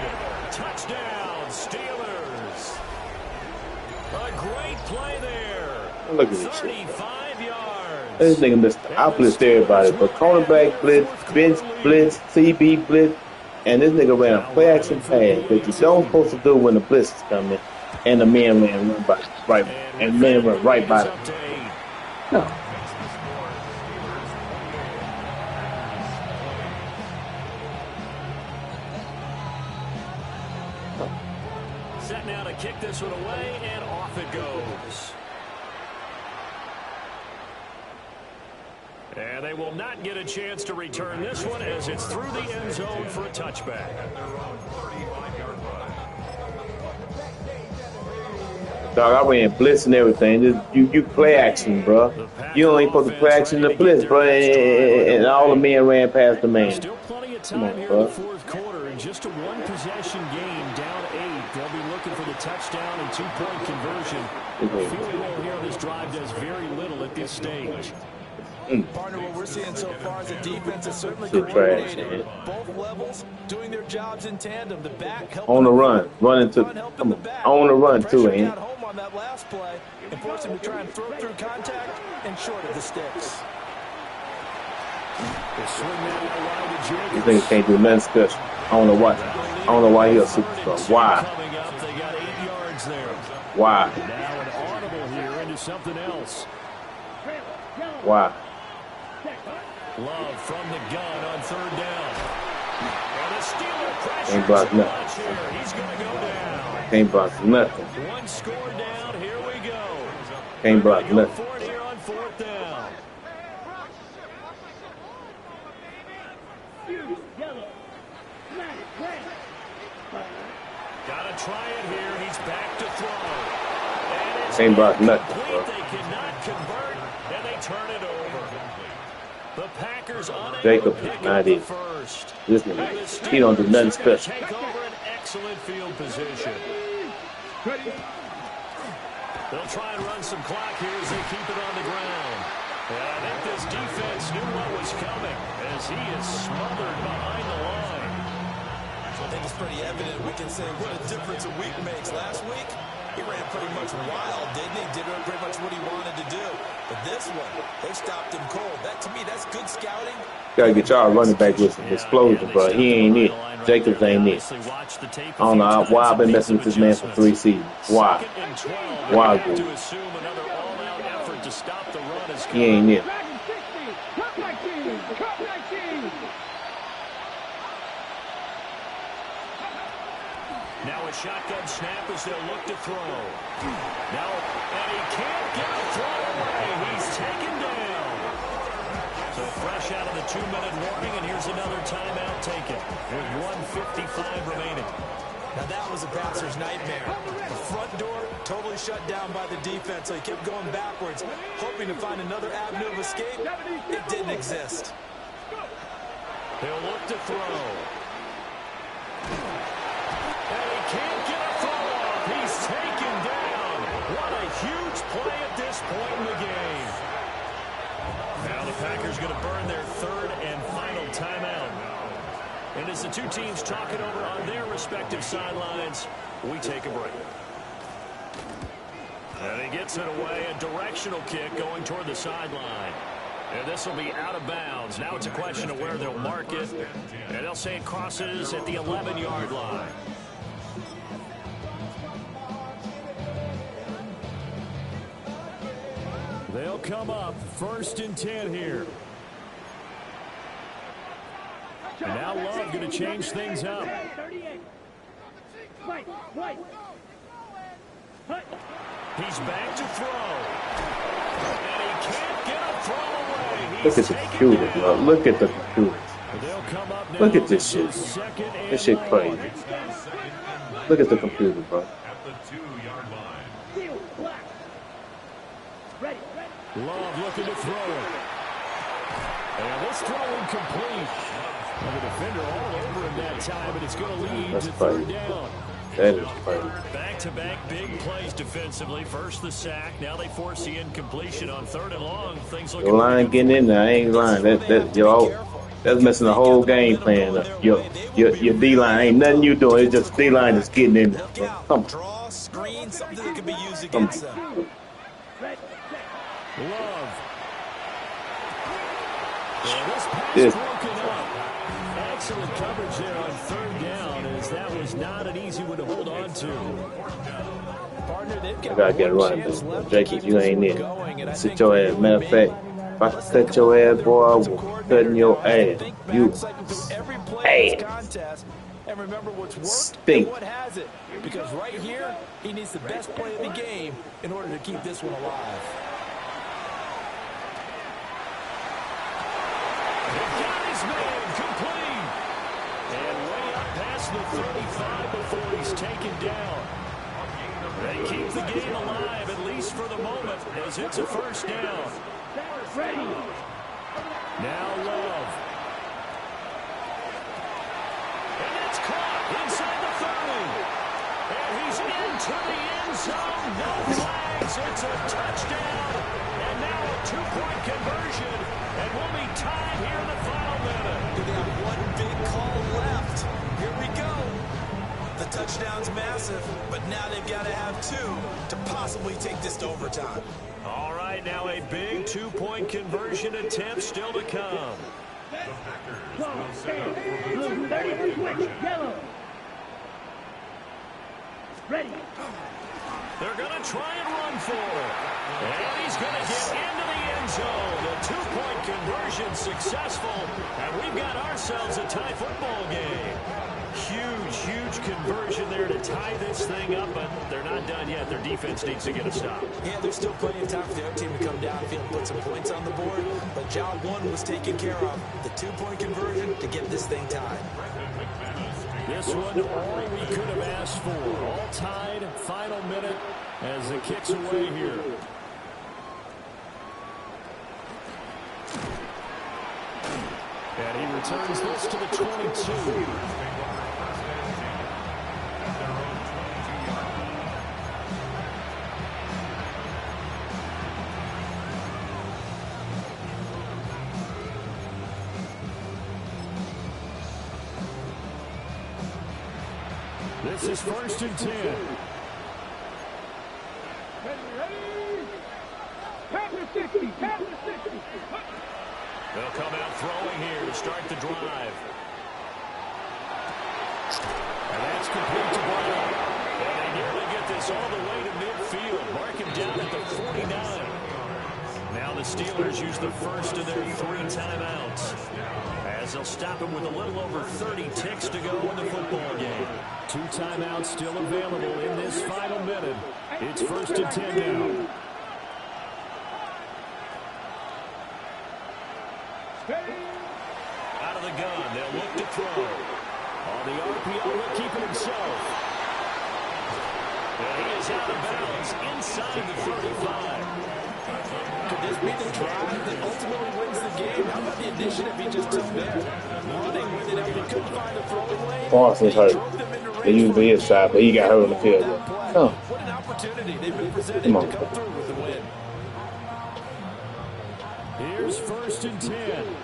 Touchdown, Steelers. A great play there. Look at this shit. 35 yards. This nigga missed the outblitz everybody. But cornerback blitz, bench blitz, CB blitz, and this nigga ran a play-action pass that you don't supposed to do when the blitz is coming, and the man ran right by them. No. Set now to kick this one away, and off it goes. And they will not get a chance to return this one as it's through the end zone for a touchback. Dog, I ran blitz and everything. You play action, bro. You only supposed to play action in the blitz, bro. And all the men ran past the man. Still plenty of time here in the fourth quarter. In just a one-possession game, down 8. They'll be looking for the touchdown and two-point conversion. The field goal here on this drive does very little at this stage. Partner, what we're seeing so far is the defense is certainly coordinated. Both levels doing their jobs in tandem. The back helping on the run, running to come on the run too, ain't it? Home on that last play and force him to try and throw through contact and short of the sticks. These niggas can't do nothing special. I don't know why he's a superstar. Why? Why? Now an audible here into something else. Why? Love from the gun on third down. And the Steeler pressure. Ain't blocked nothing. He's going to go down. Can't block nothing. One score down. Here we go. Can't block nothing. For it here on fourth down. Got to try it here. He's back to throw. ain't about nothing, bro. They cannot convert, and they turn it over. The Packers unable Jacob to pick is not up the it. first. This nigga, he don't do nothing special. Take over an excellent field position. They'll try and run some clock here as they keep it on the ground. And I think this defense knew what was coming as he is smothered behind the line. I think it's pretty evident. We can say what a difference a week makes. Last week, he ran pretty much wild, didn't he? Did pretty much what he wanted to do. But this one, they stopped him cold. That, to me, that's good scouting. Gotta get y'all running back with some explosion, but he ain't it. Jacobs ain't it. I don't know why I've been messing with this man for 3 seasons. Why? Why? He ain't it. Now a shotgun snap as they'll look to throw. Now, and he can't get a throw away. He's taken down. So fresh out of the 2-minute warning, and here's another timeout taken with 1:55 remaining. Now that was a passer's nightmare. The front door totally shut down by the defense, so he kept going backwards, hoping to find another avenue of escape. It didn't exist. He'll look to throw. And he can't get a throw off. He's taken down. What a huge play at this point in the game. Now the Packers going to burn their third and final timeout. And as the two teams talk it over on their respective sidelines, we take a break. And he gets it away, a directional kick going toward the sideline. And this will be out of bounds. Now it's a question of where they'll mark it. And they'll say it crosses at the 11-yard line. They'll come up 1st and 10 here. And now Love going to change things up. He's back to throw. And he can't get a throw away. Look at the computer, bro. Look at the computer. Look at this shit. This shit crazy. Look at the computer, bro. At the 2-yard line. Love looking to throw it. And this throw incomplete. And the defender all over him that time, but it's going to lead to third down. That is crazy. Back-to-back big plays defensively. First the sack. Now they force the incompletion on 3rd and long. Things looking Your line getting in there. I ain't lying. That's messing the whole game plan up. Your D-line ain't nothing you doing. It's just D-line is getting in there. Come on. Draw, screen, something that can be used against them. Love. This. Excellent coverage there on 3rd down, as that was not an easy one to hold on to. Partner, they've got I gotta get running. Jacobs, you ain't in. Sit your ass. Matter of fact, if I could cut your ass, boy, I will cut your ass. You ass. And remember what's worked Stink. and what hasn't. Because right here, he needs the best play of the game in order to keep this one alive. The 35 before he's taken down. They keep the game alive, at least for the moment, as it's a 1st down. Now Love. And it's caught inside the 30. And he's into the end zone. No flags. It's a touchdown. And now a 2-point conversion. And we'll be tied here in the final minute. They have one big call left. Here we go. The touchdown's massive, but now they've got to have 2 to possibly take this to overtime. All right, now a big 2-point conversion attempt still to come. The Packers will set up for the 2-point conversion. Ready. They're going to try and run for it. And he's going to get into the end zone. The 2-point conversion successful. And we've got ourselves a tie football game. Huge conversion there to tie this thing up, but they're not done yet. Their defense needs to get a stop. Yeah, there's still plenty of time for the other team to come downfield and put some points on the board, but job 1 was taken care of. The 2-point conversion to get this thing tied. This one all we could have asked for. All tied, final minute as the kick's away here. And he returns this to the 22. This is 1st and 10. They'll come out throwing here to start the drive. And that's complete to Brown. And they nearly get this all the way to midfield. Mark him down at the 49. Now the Steelers use the first of their 3 timeouts, as they'll stop him with a little over 30 ticks to go in the football game. 2 timeouts still available in this final minute. It's 1st and 10 now. Out of the gun, they'll look to throw. On the RPO, he'll keep it himself. And he is out of bounds inside the 35. Could this be the drive that ultimately wins the game? How about the initiative he just took there? Running with it, he couldn't find a throwing lane. Parsons hurt. They used to be his side, but he got hurt on the field. Oh. What an opportunity they've been presented to come through with the win. Here's 1st and 10.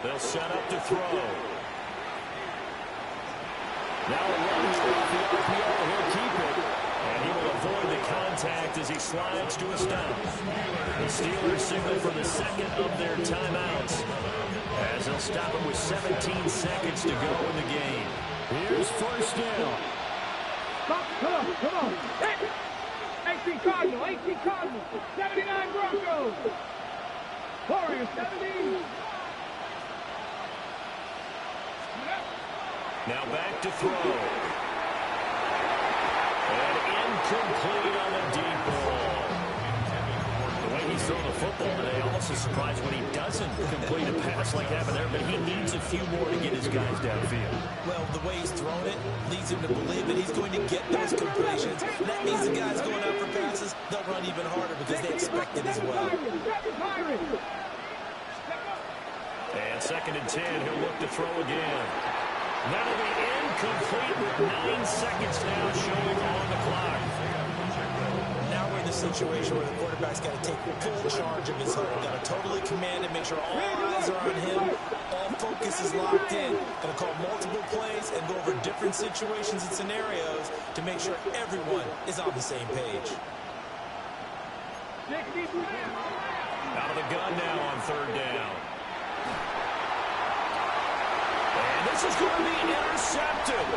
They'll set up to throw. Now a run off the RPO. He'll keep it. And he will avoid the contact as he slides to a stop. The Steelers signal for the second of their timeouts, as they'll stop him with 17 seconds to go in the game. Here's 1st down. Come on. 18 Cardinals. 79 Broncos. Warriors 70. Now back to throw. And incomplete on the deep ball. The way he's throwing the football today, almost a surprise when he doesn't complete a pass like happened there, but he needs a few more to get his guys downfield. Well, the way he's thrown it leads him to believe that he's going to get those completions. That means the guys going out for passes, they'll run even harder because they expect it as well. And 2nd and 10, he'll look to throw again. That'll be incomplete with 9 seconds now showing on the clock. Now we're in the situation where the quarterback's got to take full charge of his huddle. Got to totally command it, make sure all eyes are on him. All focus is locked in. Going to call multiple plays and go over different situations and scenarios to make sure everyone is on the same page. Out of the gun now on 3rd down. And this is going to be intercepted.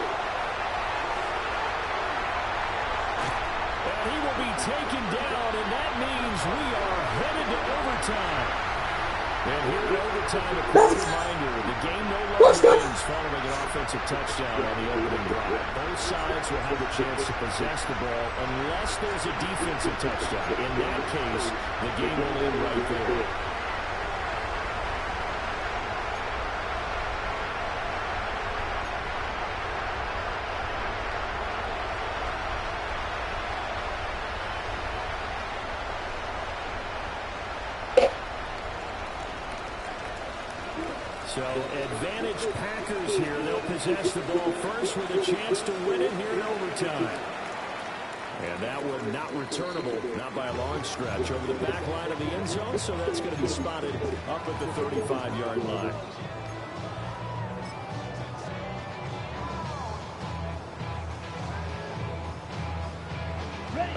And he will be taken down, and that means we are headed to overtime. And here in overtime, a quick reminder, the game no longer ends following an offensive touchdown on the opening drive. Both sides will have a chance to possess the ball unless there's a defensive touchdown. In that case, the game will end right there. So, advantage Packers here. They'll possess the ball first with a chance to win it here in overtime. And that one not returnable, not by a long stretch, over the back line of the end zone, so that's going to be spotted up at the 35-yard line.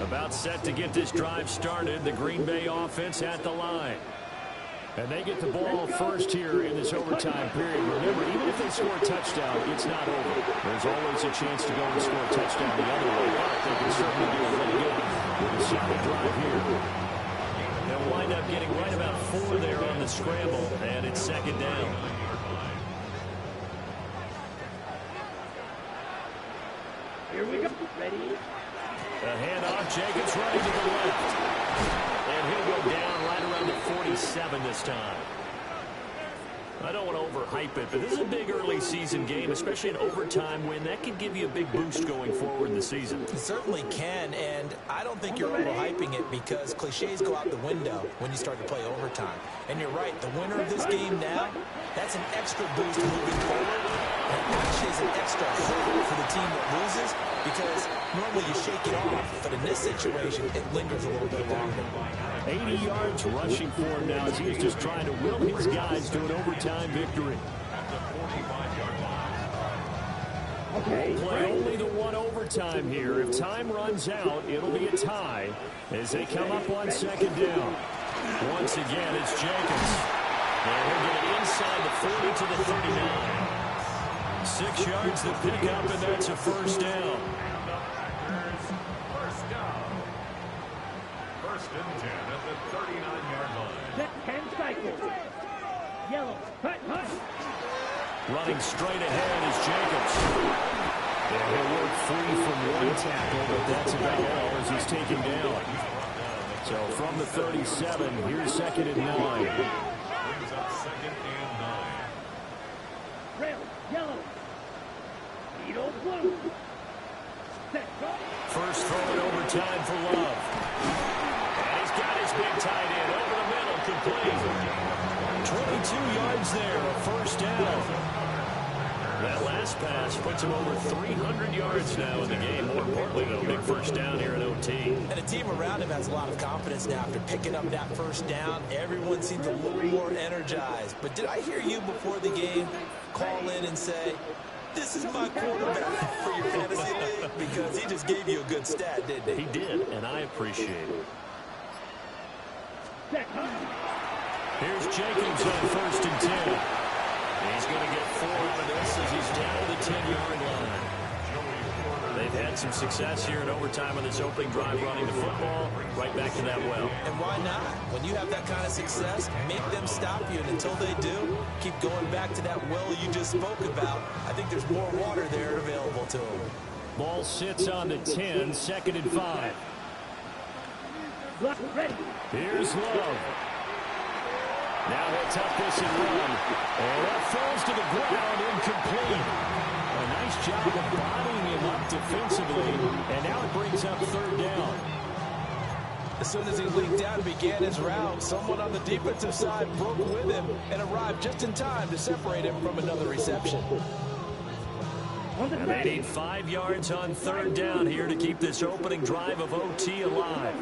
About set to get this drive started, the Green Bay offense at the line. And they get the ball first here in this overtime period. Remember, even if they score a touchdown, it's not over. There's always a chance to go and score a touchdown the other way. But they can certainly do it really good with a second drive here. They'll wind up getting right about 4 there on the scramble, and it's 2nd down. Here we go. Ready? A handoff, Jacobs running to the left. And he'll go down right around the 47 this time. I don't want to overhype it, but this is a big early season game, especially an overtime win. That can give you a big boost going forward in the season. It certainly can, and I don't think you're overhyping it because cliches go out the window when you start to play overtime. And you're right, the winner of this game now, that's an extra boost moving forward. And it actually is an extra hurdle for the team that loses because normally you shake it off, but in this situation, it lingers a little bit longer. 80 yards rushing for him now as he's just trying to will his guys to an overtime victory. We'll play only the one overtime here. If time runs out, it'll be a tie as they come up on second down. Once again, it's Jacobs. And he'll get it inside the 40 to the 39. 6 yards to pick up, and that's a first down. First and 10 at the 39-yard line. Set 10 cycles. Yellow. Hut, hut. Running straight ahead is Jacobs. And he'll work free from one tackle, but that's about all as he's taken down. So from the 37, here's second and 9. Brings up second and 9. Rail. Yellow. Needle blue. Set. Go. First throw in overtime for Love. And he's got his big tight end over the middle, complete. 22 yards there, a first down. That last pass puts him over 300 yards now in the game. More importantly, though, big first down here in OT. And a team around him has a lot of confidence now after picking up that first down. Everyone seems a little more energized. But did I hear you before the game call in and say, this is my quarterback for your fantasy league? Because he just gave you a good stat, didn't he? He did, and I appreciate it. Here's Jacobs on first and 10. He's going to get 4 out of this as he's down to the 10-yard line. They've had some success here in overtime on this opening drive running the football. Right back to that well. And why not? When you have that kind of success, make them stop you. And until they do, keep going back to that well you just spoke about. I think there's more water there available to them. Ball sits on the 10, second and 5. Ready. Here's Love. Now he'll tuck this and run. And that falls to the ground, incomplete. A nice job of bodying him up defensively. And now it brings up third down. As soon as he leaked out and began his route, someone on the defensive side broke with him and arrived just in time to separate him from another reception. And they need 5 yards on third down here to keep this opening drive of OT alive.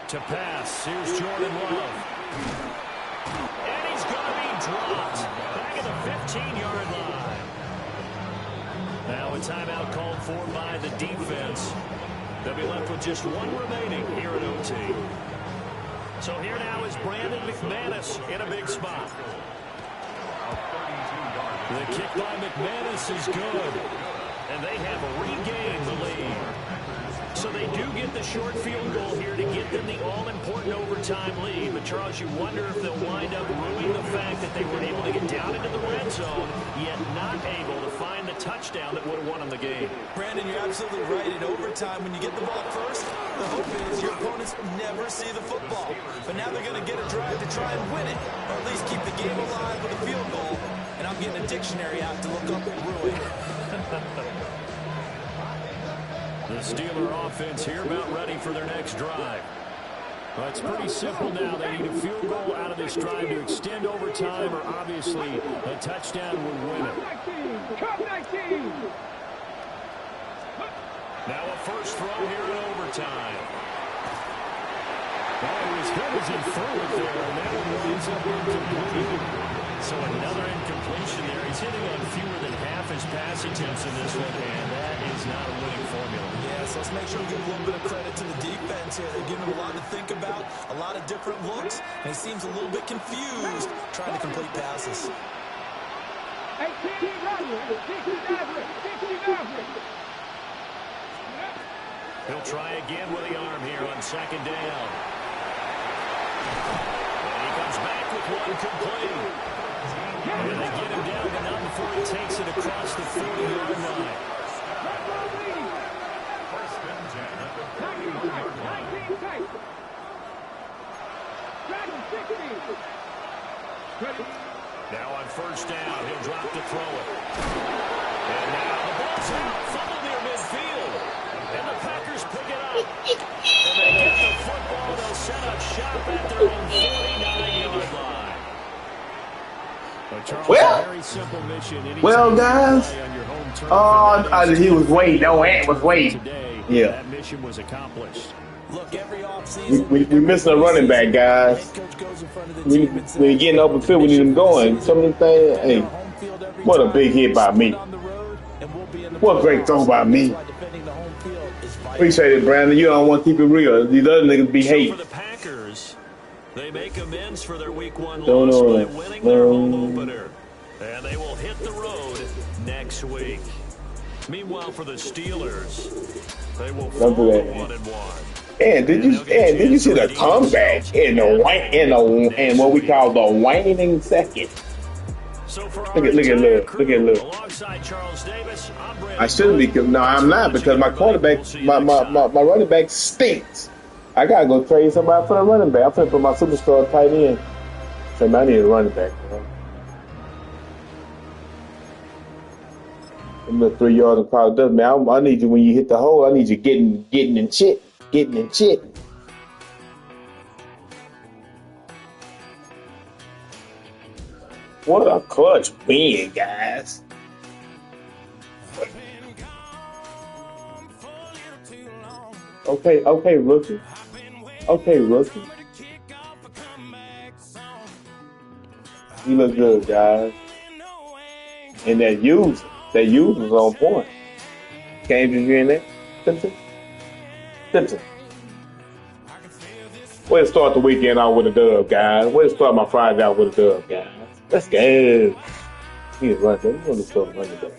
To pass, here's Jordan Love. And he's going to be dropped back at the 15-yard line. Now a timeout called for by the defense. They'll be left with just one remaining here at OT. So here now is Brandon McManus in a big spot. The kick by McManus is good. And they have regained the lead. So they do get the short field goal here to get them the all-important overtime lead. But, Charles, you wonder if they'll wind up ruining the fact that they were able to get down into the red zone, yet not able to find the touchdown that would have won them the game. Brandon, you're absolutely right. In overtime, when you get the ball first, the hope is your opponents never see the football. But now they're going to get a drive to try and win it, or at least keep the game alive with a field goal. And I'm getting a dictionary out to look up ruin. The Steeler offense here about ready for their next drive. Well, it's pretty simple now. They need a field goal out of this drive to extend overtime, or obviously a touchdown would win it. Now a first throw here in overtime. Oh, his head is in forward there, and that one winds up incomplete. So another incompletion there. He's hitting on fewer than half his pass attempts in this one, and that is not a winning formula. Yeah, so let's make sure we give a little bit of credit to the defense here. They're giving him a lot to think about, a lot of different looks, and he seems a little bit confused trying to complete passes. He'll try again with the arm here on second down. And he comes back with one complete. And they get him down, but not before he takes it across the 40-yard line. Now on first down, he'll drop to throw it. And now the ball's out, fumbled near midfield. And the Packers pick it up. And they get the football. They'll set up shop at their own 49-yard line. Well, guys. He was waiting. No, Ant was waiting. Yeah. That mission was accomplished. Look, every offseason, we missing a running back, guys. We getting open field, we need him going. Some of them things, hey, what a big hit by me. What a great throw by me. Appreciate it, Brandon. You don't want to keep it real. These other niggas be hate. For the Packers, they make amends for their week 1 loss by winning their home opener. And they will hit the road next week. Meanwhile, for the Steelers, they will fall 1-1. And did you see the comeback in what we call the waning second? Look at Alongside Charles Davis, I shouldn't be. No, I'm not, because my quarterback, my running back stinks. I gotta go trade somebody for a running back. I'm gonna put my superstar tight end. So I need a running back. I'm the 3 yards and probably does, man. I need you when you hit the hole. I need you getting in shit. Getting in shit. What a clutch win, guys. Okay, rookie. Okay, rookie. You look good, guys. And that use was on point. Can't you hear that? Simpson. Way to start the weekend out with a dub, guys. Way to start my Friday out with a dub, guys. Let's go. He is right there. He's going to start running back.